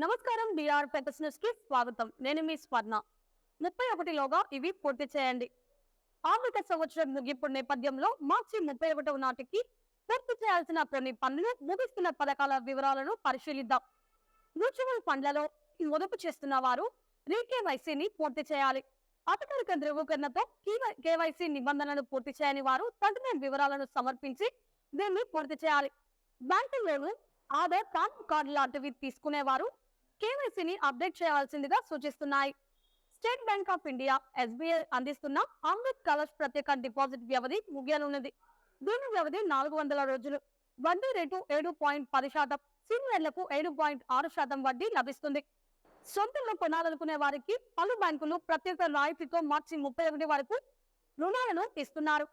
నమస్కారం. బిఆర్ పెటస్నెస్ కి స్వాగతం. నేను మీ స్వర్ణ. 31లోగా ఇవి పూర్తి చేయండి. ఆర్థిక సంవత్సరం ముగింపు నేపథ్యంలో మార్చి 31 నాటికి పూర్తి చేయాల్సిన కొన్ని పనులు, ముగిస్తున్న పథకాల వివరాలను పరిశీలిద్దాం. మ్యూచువల్ ఫండ్లలో పొదుపు చేస్తున్న వారు రీకేవైసీని పూర్తి చేయాలి. అధికారిక ధృవీకరణతో కేవైసీ నిబంధనలను పూర్తి చేయని వారు తగిన వివరాలను సమర్పించి దీన్ని పూర్తి చేయాలి. బ్యాంకులను ఆధార్, పాన్ కార్డు లాంటివి తీసుకునేవారు కేవైసీని అప్డేట్ చేయాల్సిందిగా సూచిస్తున్నాయి. State bank of India SBI అందిస్తున్న అమృత్ కలర్స్ ప్రత్యేక డిపాజిట్ వ్యవధి ముగియనున్నది. దీని వ్యవధి 400 రోజులు. వడ్డీ రేటు 7.10%, సీనియర్లకు 7.6% వడ్డీ లభిస్తుంది. సొంతంలో కొనాలనుకునే వారికి పలు బ్యాంకులు ప్రత్యేక రాయితీతో మార్చి 31 వరకు రుణాలను ఇస్తున్నారు.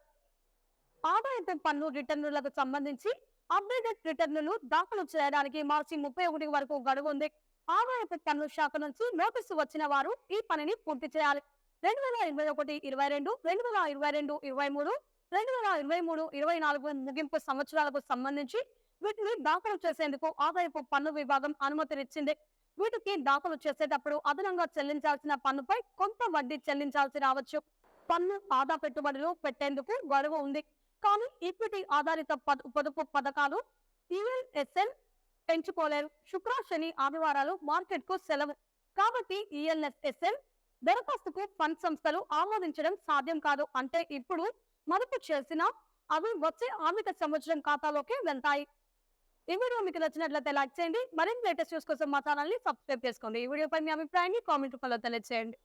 ఆదాయపు పన్ను రిటర్నులకు సంబంధించి అప్డేటెడ్ రిటర్నులు దాఖలు చేయడానికి మార్చి 31 వరకు గడువు ఉంది. ఆదాయపు పన్ను శాఖ నుంచి నోటీసు వచ్చిన వారు ఈ పనిని పూర్తి చేయాలి. 2021-22, 2022-23, 2023-24 ముగింపు సంవత్సరాలకు సంబంధించి వీటిని దాఖలు చేసేందుకు ఆదాయపు పన్ను విభాగం అనుమతినిచ్చింది. వీటికి దాఖలు చేసేటప్పుడు అదనంగా చెల్లించాల్సిన పన్నుపై కొంత వడ్డీ చెల్లించాల్సి రావచ్చు. పన్ను ఆదా పెట్టుబడులు పెట్టేందుకు గడువు ఉంది. కానీ ఈక్విటీ ఆధారిత పొదుపు పథకాలు ఈఎల్ఎస్ఎల్ పెంచుకోలేరు. శుక్ర, శని, ఆదివారాలు మార్కెట్ కు సెలవు. కాబట్టి ఈఎల్ఎస్ఎల్ దరఖాస్తుకు ఫండ్ సంస్థలు ఆమోదించడం సాధ్యం కాదు. అంటే ఇప్పుడు మదుపు చేసినా అవి వచ్చే ఆర్థిక సంవత్సరం ఖాతాలోకి వెళ్తాయి. ఈ వీడియో మీకు నచ్చినట్లయితే లైక్ చేయండి. మరిన్ని లేటెస్ట్ న్యూస్ కోసం మా ఛానల్ ని సబ్స్క్రైబ్ చేసుకోండి. ఈ వీడియోపై మీ అభిప్రాయాన్ని కామెంట్ రూపంలో తెలియజేయండి.